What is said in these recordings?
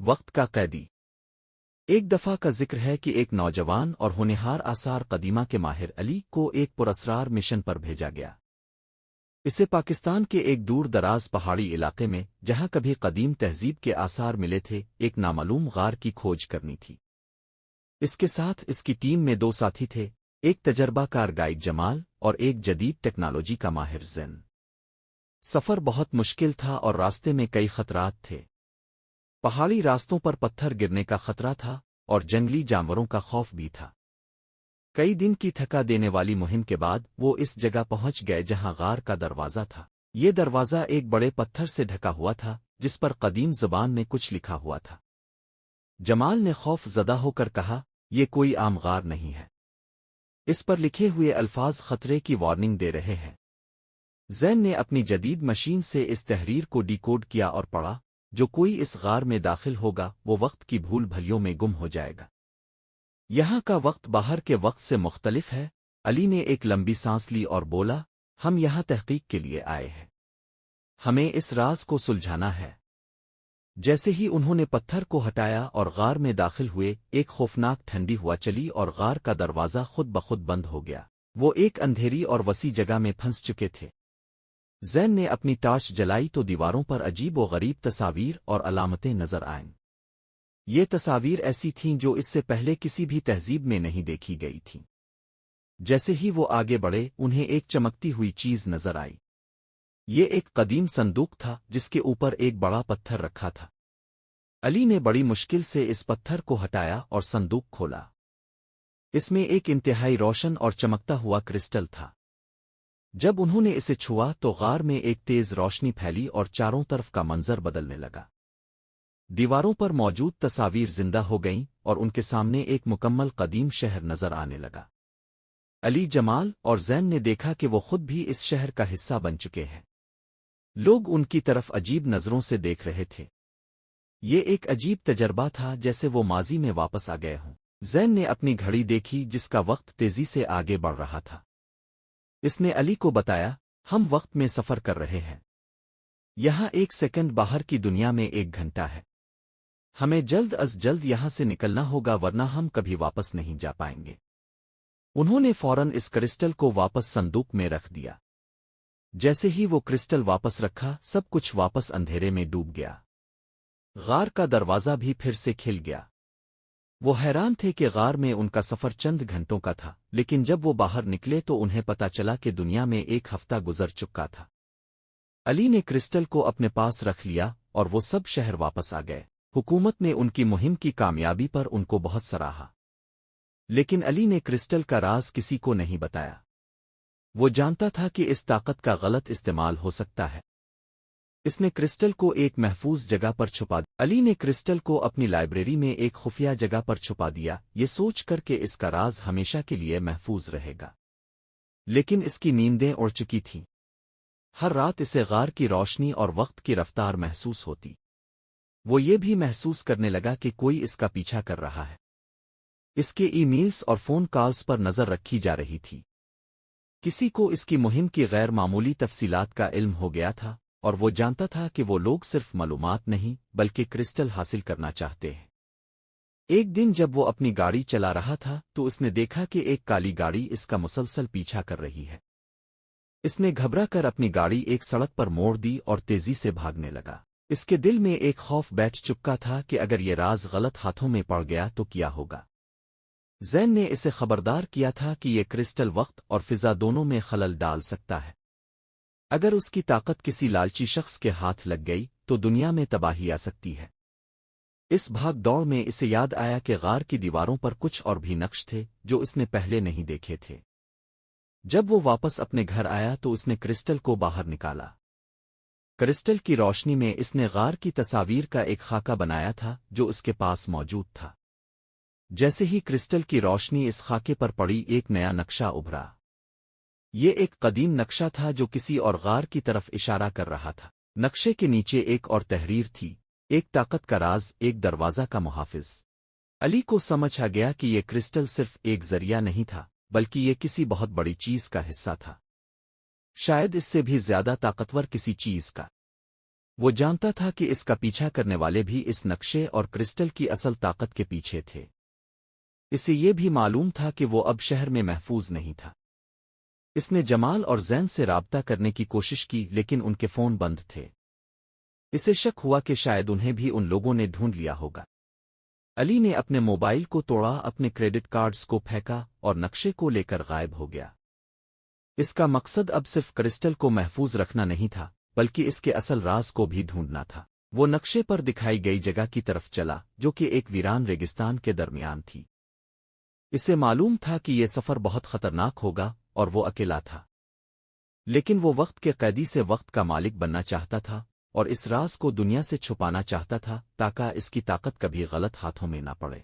وقت کا قیدی۔ ایک دفعہ کا ذکر ہے کہ ایک نوجوان اور ہونہار آثار قدیمہ کے ماہر علی کو ایک پراسرار مشن پر بھیجا گیا۔ اسے پاکستان کے ایک دور دراز پہاڑی علاقے میں جہاں کبھی قدیم تہذیب کے آثار ملے تھے ایک نامعلوم غار کی کھوج کرنی تھی۔ اس کے ساتھ اس کی ٹیم میں دو ساتھی تھے، ایک تجربہ کار گائیڈ جمال اور ایک جدید ٹیکنالوجی کا ماہر زین۔ سفر بہت مشکل تھا اور راستے میں کئی خطرات تھے۔ پہاڑی راستوں پر پتھر گرنے کا خطرہ تھا اور جنگلی جانوروں کا خوف بھی تھا۔ کئی دن کی تھکا دینے والی مہم کے بعد وہ اس جگہ پہنچ گئے جہاں غار کا دروازہ تھا۔ یہ دروازہ ایک بڑے پتھر سے ڈھکا ہوا تھا جس پر قدیم زبان میں کچھ لکھا ہوا تھا۔ جمال نے خوف زدہ ہو کر کہا، یہ کوئی عام غار نہیں ہے، اس پر لکھے ہوئے الفاظ خطرے کی وارننگ دے رہے ہیں۔ زین نے اپنی جدید مشین سے اس تحریر کو ڈی کوڈ کیا اور پڑھا، جو کوئی اس غار میں داخل ہوگا وہ وقت کی بھول بھلیوں میں گم ہو جائے گا۔ یہاں کا وقت باہر کے وقت سے مختلف ہے۔ علی نے ایک لمبی سانس لی اور بولا، ہم یہاں تحقیق کے لیے آئے ہیں، ہمیں اس راز کو سلجھانا ہے۔ جیسے ہی انہوں نے پتھر کو ہٹایا اور غار میں داخل ہوئے، ایک خوفناک ٹھنڈی ہوا چلی اور غار کا دروازہ خود بخود بند ہو گیا۔ وہ ایک اندھیری اور وسیع جگہ میں پھنس چکے تھے۔ زین نے اپنی ٹارچ جلائی تو دیواروں پر عجیب و غریب تصاویر اور علامتیں نظر آئیں۔ یہ تصاویر ایسی تھیں جو اس سے پہلے کسی بھی تہذیب میں نہیں دیکھی گئی تھیں۔ جیسے ہی وہ آگے بڑھے انہیں ایک چمکتی ہوئی چیز نظر آئی۔ یہ ایک قدیم صندوق تھا جس کے اوپر ایک بڑا پتھر رکھا تھا۔ علی نے بڑی مشکل سے اس پتھر کو ہٹایا اور صندوق کھولا۔ اس میں ایک انتہائی روشن اور چمکتا ہوا کرسٹل تھا۔ جب انہوں نے اسے چھوا تو غار میں ایک تیز روشنی پھیلی اور چاروں طرف کا منظر بدلنے لگا۔ دیواروں پر موجود تصاویر زندہ ہو گئیں اور ان کے سامنے ایک مکمل قدیم شہر نظر آنے لگا۔ علی، جمال اور زین نے دیکھا کہ وہ خود بھی اس شہر کا حصہ بن چکے ہیں۔ لوگ ان کی طرف عجیب نظروں سے دیکھ رہے تھے۔ یہ ایک عجیب تجربہ تھا، جیسے وہ ماضی میں واپس آ گئے ہوں۔ زین نے اپنی گھڑی دیکھی جس کا وقت تیزی سے آگے بڑھ رہا تھا۔ اس نے علی کو بتایا، ہم وقت میں سفر کر رہے ہیں، یہاں ایک سیکنڈ باہر کی دنیا میں ایک گھنٹہ ہے، ہمیں جلد از جلد یہاں سے نکلنا ہوگا ورنہ ہم کبھی واپس نہیں جا پائیں گے۔ انہوں نے فوراً اس کرسٹل کو واپس صندوق میں رکھ دیا۔ جیسے ہی وہ کرسٹل واپس رکھا سب کچھ واپس اندھیرے میں ڈوب گیا۔ غار کا دروازہ بھی پھر سے کھل گیا۔ وہ حیران تھے کہ غار میں ان کا سفر چند گھنٹوں کا تھا، لیکن جب وہ باہر نکلے تو انہیں پتا چلا کہ دنیا میں ایک ہفتہ گزر چکا تھا۔ علی نے کرسٹل کو اپنے پاس رکھ لیا اور وہ سب شہر واپس آ گئے۔ حکومت نے ان کی مہم کی کامیابی پر ان کو بہت سراہا، لیکن علی نے کرسٹل کا راز کسی کو نہیں بتایا۔ وہ جانتا تھا کہ اس طاقت کا غلط استعمال ہو سکتا ہے۔ اس نے کرسٹل کو ایک محفوظ جگہ پر چھپا دیا۔ علی نے کرسٹل کو اپنی لائبریری میں ایک خفیہ جگہ پر چھپا دیا، یہ سوچ کر کہ اس کا راز ہمیشہ کے لیے محفوظ رہے گا۔ لیکن اس کی نیندیں اڑ چکی تھیں۔ ہر رات اسے غار کی روشنی اور وقت کی رفتار محسوس ہوتی۔ وہ یہ بھی محسوس کرنے لگا کہ کوئی اس کا پیچھا کر رہا ہے۔ اس کے ای میلز اور فون کالز پر نظر رکھی جا رہی تھی۔ کسی کو اس کی مہم کی غیر معمولی تفصیلات کا علم ہو گیا تھا، اور وہ جانتا تھا کہ وہ لوگ صرف معلومات نہیں بلکہ کرسٹل حاصل کرنا چاہتے ہیں۔ ایک دن جب وہ اپنی گاڑی چلا رہا تھا تو اس نے دیکھا کہ ایک کالی گاڑی اس کا مسلسل پیچھا کر رہی ہے۔ اس نے گھبرا کر اپنی گاڑی ایک سڑک پر موڑ دی اور تیزی سے بھاگنے لگا۔ اس کے دل میں ایک خوف بیٹھ چکا تھا کہ اگر یہ راز غلط ہاتھوں میں پڑ گیا تو کیا ہوگا۔ زین نے اسے خبردار کیا تھا کہ یہ کرسٹل وقت اور فضا دونوں میں خلل ڈال سکتا ہے۔ اگر اس کی طاقت کسی لالچی شخص کے ہاتھ لگ گئی تو دنیا میں تباہی آ سکتی ہے۔ اس بھاگ دوڑ میں اسے یاد آیا کہ غار کی دیواروں پر کچھ اور بھی نقش تھے جو اس نے پہلے نہیں دیکھے تھے۔ جب وہ واپس اپنے گھر آیا تو اس نے کرسٹل کو باہر نکالا۔ کرسٹل کی روشنی میں اس نے غار کی تصاویر کا ایک خاکہ بنایا تھا جو اس کے پاس موجود تھا۔ جیسے ہی کرسٹل کی روشنی اس خاکے پر پڑی ایک نیا نقشہ ابھرا۔ یہ ایک قدیم نقشہ تھا جو کسی اور غار کی طرف اشارہ کر رہا تھا۔ نقشے کے نیچے ایک اور تحریر تھی، ایک طاقت کا راز، ایک دروازہ کا محافظ۔ علی کو سمجھ آ گیا کہ یہ کرسٹل صرف ایک ذریعہ نہیں تھا بلکہ یہ کسی بہت بڑی چیز کا حصہ تھا، شاید اس سے بھی زیادہ طاقتور کسی چیز کا۔ وہ جانتا تھا کہ اس کا پیچھا کرنے والے بھی اس نقشے اور کرسٹل کی اصل طاقت کے پیچھے تھے۔ اسے یہ بھی معلوم تھا کہ وہ اب شہر میں محفوظ نہیں تھا۔ اس نے جمال اور زین سے رابطہ کرنے کی کوشش کی لیکن ان کے فون بند تھے۔ اسے شک ہوا کہ شاید انہیں بھی ان لوگوں نے ڈھونڈ لیا ہوگا۔ علی نے اپنے موبائل کو توڑا، اپنے کریڈٹ کارڈز کو پھینکا اور نقشے کو لے کر غائب ہو گیا۔ اس کا مقصد اب صرف کرسٹل کو محفوظ رکھنا نہیں تھا بلکہ اس کے اصل راز کو بھی ڈھونڈنا تھا۔ وہ نقشے پر دکھائی گئی جگہ کی طرف چلا جو کہ ایک ویران ریگستان کے درمیان تھی۔ اسے معلوم تھا کہ یہ سفر بہت خطرناک ہوگا اور وہ اکیلا تھا، لیکن وہ وقت کے قیدی سے وقت کا مالک بننا چاہتا تھا اور اس راز کو دنیا سے چھپانا چاہتا تھا تاکہ اس کی طاقت کبھی غلط ہاتھوں میں نہ پڑے۔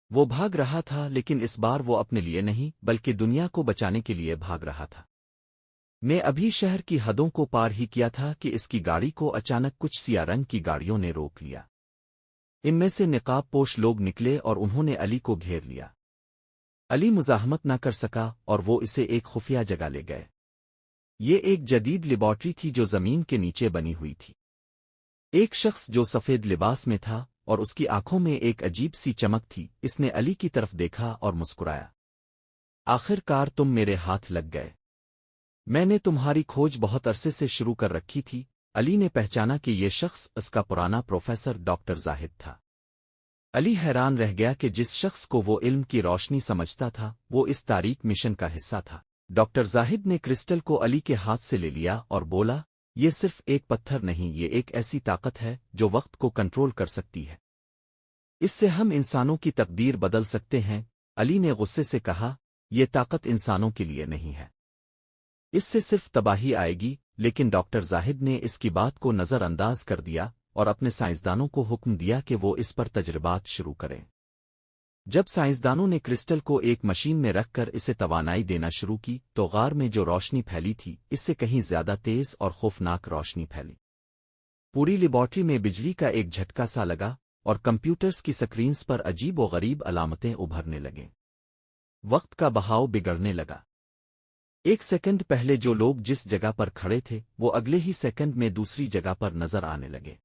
وہ بھاگ رہا تھا لیکن اس بار وہ اپنے لیے نہیں بلکہ دنیا کو بچانے کے لیے بھاگ رہا تھا۔ میں ابھی شہر کی حدوں کو پار ہی کیا تھا کہ اس کی گاڑی کو اچانک کچھ سیاہ رنگ کی گاڑیوں نے روک لیا۔ ان میں سے نقاب پوش لوگ نکلے اور انہوں نے علی کو گھیر لیا۔ علی مزاحمت نہ کر سکا اور وہ اسے ایک خفیہ جگہ لے گئے۔ یہ ایک جدید لیبارٹری تھی جو زمین کے نیچے بنی ہوئی تھی۔ ایک شخص جو سفید لباس میں تھا اور اس کی آنکھوں میں ایک عجیب سی چمک تھی، اس نے علی کی طرف دیکھا اور مسکرایا۔ آخر کار تم میرے ہاتھ لگ گئے۔ میں نے تمہاری کھوج بہت عرصے سے شروع کر رکھی تھی۔ علی نے پہچانا کہ یہ شخص اس کا پرانا پروفیسر ڈاکٹر زاہد تھا۔ علی حیران رہ گیا کہ جس شخص کو وہ علم کی روشنی سمجھتا تھا وہ اس تاریک مشن کا حصہ تھا۔ ڈاکٹر زاہد نے کرسٹل کو علی کے ہاتھ سے لے لیا اور بولا، یہ صرف ایک پتھر نہیں، یہ ایک ایسی طاقت ہے جو وقت کو کنٹرول کر سکتی ہے۔ اس سے ہم انسانوں کی تقدیر بدل سکتے ہیں۔ علی نے غصے سے کہا، یہ طاقت انسانوں کے لیے نہیں ہے، اس سے صرف تباہی آئے گی۔ لیکن ڈاکٹر زاہد نے اس کی بات کو نظر انداز کر دیا اور اپنے سائنسدانوں کو حکم دیا کہ وہ اس پر تجربات شروع کریں۔ جب سائنسدانوں نے کرسٹل کو ایک مشین میں رکھ کر اسے توانائی دینا شروع کی تو غار میں جو روشنی پھیلی تھی اس سے کہیں زیادہ تیز اور خوفناک روشنی پھیلی۔ پوری لیبارٹری میں بجلی کا ایک جھٹکا سا لگا اور کمپیوٹرز کی سکرینز پر عجیب و غریب علامتیں ابھرنے لگیں۔ وقت کا بہاؤ بگڑنے لگا۔ ایک سیکنڈ پہلے جو لوگ جس جگہ پر کھڑے تھے وہ اگلے ہی سیکنڈ میں دوسری جگہ پر نظر آنے لگے۔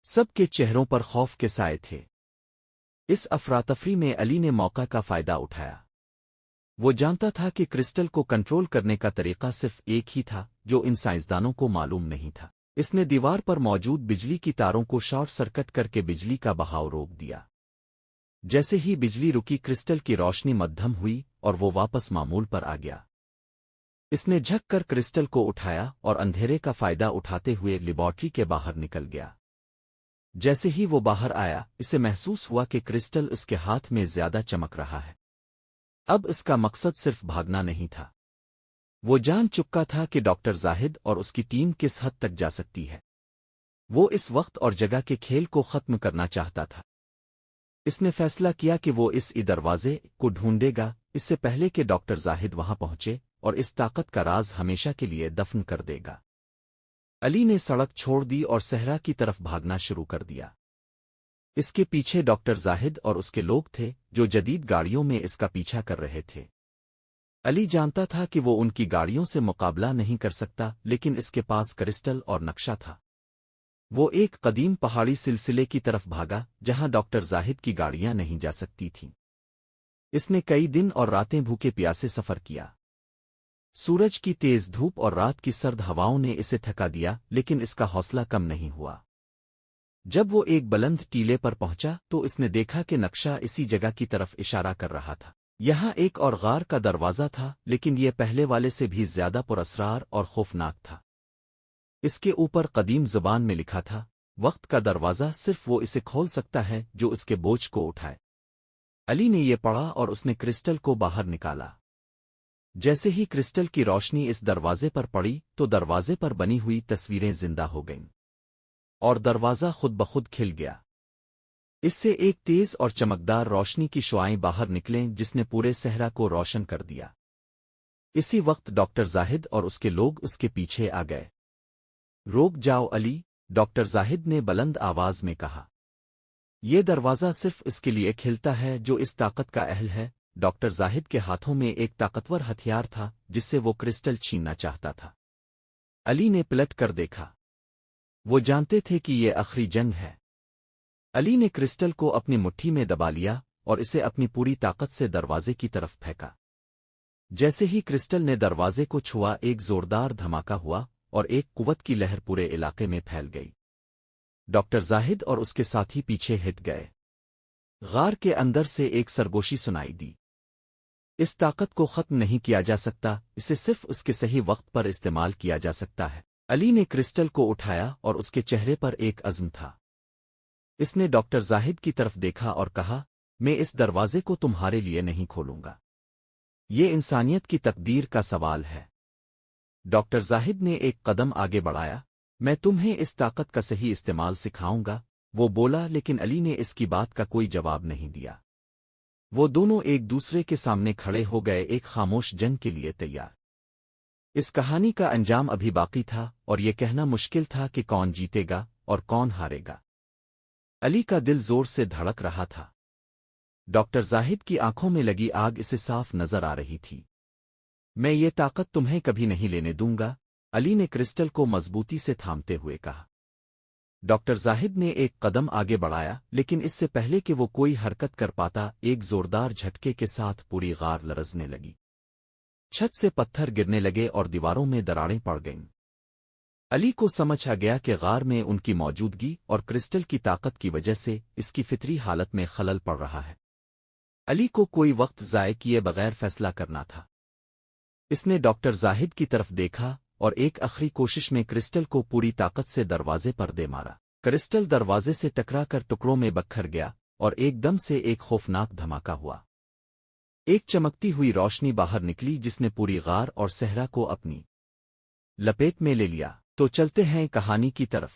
سب کے چہروں پر خوف کے سائے تھے۔ اس افراتفری میں علی نے موقع کا فائدہ اٹھایا۔ وہ جانتا تھا کہ کرسٹل کو کنٹرول کرنے کا طریقہ صرف ایک ہی تھا جو ان سائنسدانوں کو معلوم نہیں تھا۔ اس نے دیوار پر موجود بجلی کی تاروں کو شارٹ سرکٹ کر کے بجلی کا بہاؤ روک دیا۔ جیسے ہی بجلی رکی کرسٹل کی روشنی مدھم ہوئی اور وہ واپس معمول پر آ گیا۔ اس نے جھک کر کرسٹل کو اٹھایا اور اندھیرے کا فائدہ اٹھاتے ہوئے لیبارٹری کے باہر نکل گیا۔ جیسے ہی وہ باہر آیا اسے محسوس ہوا کہ کرسٹل اس کے ہاتھ میں زیادہ چمک رہا ہے۔ اب اس کا مقصد صرف بھاگنا نہیں تھا، وہ جان چکا تھا کہ ڈاکٹر زاہد اور اس کی ٹیم کس حد تک جا سکتی ہے۔ وہ اس وقت اور جگہ کے کھیل کو ختم کرنا چاہتا تھا۔ اس نے فیصلہ کیا کہ وہ اس دروازے کو ڈھونڈے گا اس سے پہلے کہ ڈاکٹر زاہد وہاں پہنچے اور اس طاقت کا راز ہمیشہ کے لیے دفن کر دے گا۔ علی نے سڑک چھوڑ دی اور صحرا کی طرف بھاگنا شروع کر دیا۔ اس کے پیچھے ڈاکٹر زاہد اور اس کے لوگ تھے جو جدید گاڑیوں میں اس کا پیچھا کر رہے تھے۔ علی جانتا تھا کہ وہ ان کی گاڑیوں سے مقابلہ نہیں کر سکتا لیکن اس کے پاس کرسٹل اور نقشہ تھا۔ وہ ایک قدیم پہاڑی سلسلے کی طرف بھاگا جہاں ڈاکٹر زاہد کی گاڑیاں نہیں جا سکتی تھیں۔ اس نے کئی دن اور راتیں بھوکے پیاسے سفر کیا۔ سورج کی تیز دھوپ اور رات کی سرد ہواؤں نے اسے تھکا دیا لیکن اس کا حوصلہ کم نہیں ہوا۔ جب وہ ایک بلند ٹیلے پر پہنچا تو اس نے دیکھا کہ نقشہ اسی جگہ کی طرف اشارہ کر رہا تھا۔ یہاں ایک اور غار کا دروازہ تھا لیکن یہ پہلے والے سے بھی زیادہ پراسرار اور خوفناک تھا۔ اس کے اوپر قدیم زبان میں لکھا تھا، وقت کا دروازہ صرف وہ اسے کھول سکتا ہے جو اس کے بوجھ کو اٹھائے۔ علی نے یہ پڑھا اور اس نے کرسٹل کو باہر نکالا۔ جیسے ہی کرسٹل کی روشنی اس دروازے پر پڑی تو دروازے پر بنی ہوئی تصویریں زندہ ہو گئیں اور دروازہ خود بخود کھل گیا۔ اس سے ایک تیز اور چمکدار روشنی کی شعائیں باہر نکلیں جس نے پورے صحرا کو روشن کر دیا۔ اسی وقت ڈاکٹر زاہد اور اس کے لوگ اس کے پیچھے آ گئے۔ روک جاؤ علی، ڈاکٹر زاہد نے بلند آواز میں کہا۔ یہ دروازہ صرف اس کے لیے کھلتا ہے جو اس طاقت کا اہل ہے۔ ڈاکٹر زاہد کے ہاتھوں میں ایک طاقتور ہتھیار تھا جس سے وہ کرسٹل چھیننا چاہتا تھا۔ علی نے پلٹ کر دیکھا۔ وہ جانتے تھے کہ یہ آخری جنگ ہے۔ علی نے کرسٹل کو اپنی مٹھی میں دبا لیا اور اسے اپنی پوری طاقت سے دروازے کی طرف پھینکا۔ جیسے ہی کرسٹل نے دروازے کو چھوا ایک زوردار دھماکہ ہوا اور ایک قوت کی لہر پورے علاقے میں پھیل گئی۔ ڈاکٹر زاہد اور اس کے ساتھی پیچھے ہٹ گئے۔ غار کے اندر سے ایک سرگوشی سنائی دی۔ اس طاقت کو ختم نہیں کیا جا سکتا، اسے صرف اس کے صحیح وقت پر استعمال کیا جا سکتا ہے۔ علی نے کرسٹل کو اٹھایا اور اس کے چہرے پر ایک عزم تھا۔ اس نے ڈاکٹر زاہد کی طرف دیکھا اور کہا، میں اس دروازے کو تمہارے لیے نہیں کھولوں گا۔ یہ انسانیت کی تقدیر کا سوال ہے۔ ڈاکٹر زاہد نے ایک قدم آگے بڑھایا، میں تمہیں اس طاقت کا صحیح استعمال سکھاؤں گا، وہ بولا، لیکن علی نے اس کی بات کا کوئی جواب نہیں دیا۔ وہ دونوں ایک دوسرے کے سامنے کھڑے ہو گئے، ایک خاموش جنگ کے لیے تیار۔ اس کہانی کا انجام ابھی باقی تھا اور یہ کہنا مشکل تھا کہ کون جیتے گا اور کون ہارے گا۔ علی کا دل زور سے دھڑک رہا تھا۔ ڈاکٹر زاہد کی آنکھوں میں لگی آگ اسے صاف نظر آ رہی تھی۔ میں یہ طاقت تمہیں کبھی نہیں لینے دوں گا، علی نے کرسٹل کو مضبوطی سے تھامتے ہوئے کہا۔ ڈاکٹر زاہد نے ایک قدم آگے بڑھایا، لیکن اس سے پہلے کہ وہ کوئی حرکت کر پاتا ایک زوردار جھٹکے کے ساتھ پوری غار لرزنے لگی۔ چھت سے پتھر گرنے لگے اور دیواروں میں دراڑیں پڑ گئیں۔ علی کو سمجھ آ گیا کہ غار میں ان کی موجودگی اور کرسٹل کی طاقت کی وجہ سے اس کی فطری حالت میں خلل پڑ رہا ہے۔ علی کو کوئی وقت ضائع کیے بغیر فیصلہ کرنا تھا۔ اس نے ڈاکٹر زاہد کی طرف دیکھا اور ایک آخری کوشش میں کرسٹل کو پوری طاقت سے دروازے پر دے مارا۔ کرسٹل دروازے سے ٹکرا کر ٹکڑوں میں بکھر گیا اور ایک دم سے ایک خوفناک دھماکہ ہوا۔ ایک چمکتی ہوئی روشنی باہر نکلی جس نے پوری غار اور صحرا کو اپنی لپیٹ میں لے لیا۔ تو چلتے ہیں کہانی کی طرف۔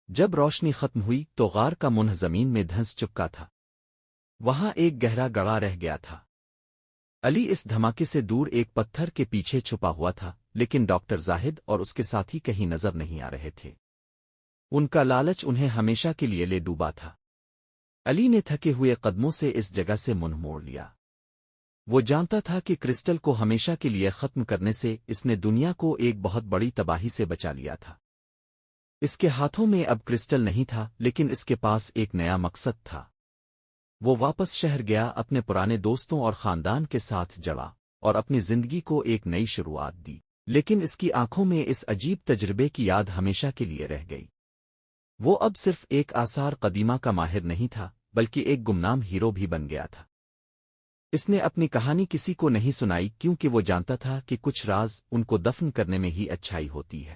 جب روشنی ختم ہوئی تو غار کا منہ زمین میں دھنس چپکا تھا۔ وہاں ایک گہرا گڑھا رہ گیا تھا۔ علی اس دھماکے سے دور ایک پتھر کے پیچھے چھپا ہوا تھا، لیکن ڈاکٹر زاہد اور اس کے ساتھی کہیں نظر نہیں آ رہے تھے۔ ان کا لالچ انہیں ہمیشہ کے لیے لے ڈوبا تھا۔ علی نے تھکے ہوئے قدموں سے اس جگہ سے منہ موڑ لیا۔ وہ جانتا تھا کہ کرسٹل کو ہمیشہ کے لیے ختم کرنے سے اس نے دنیا کو ایک بہت بڑی تباہی سے بچا لیا تھا۔ اس کے ہاتھوں میں اب کرسٹل نہیں تھا، لیکن اس کے پاس ایک نیا مقصد تھا۔ وہ واپس شہر گیا، اپنے پرانے دوستوں اور خاندان کے ساتھ جڑا اور اپنی زندگی کو ایک نئی شروعات دی، لیکن اس کی آنکھوں میں اس عجیب تجربے کی یاد ہمیشہ کے لیے رہ گئی۔ وہ اب صرف ایک آثار قدیمہ کا ماہر نہیں تھا، بلکہ ایک گمنام ہیرو بھی بن گیا تھا۔ اس نے اپنی کہانی کسی کو نہیں سنائی کیونکہ وہ جانتا تھا کہ کچھ راز ان کو دفن کرنے میں ہی اچھائی ہوتی ہے۔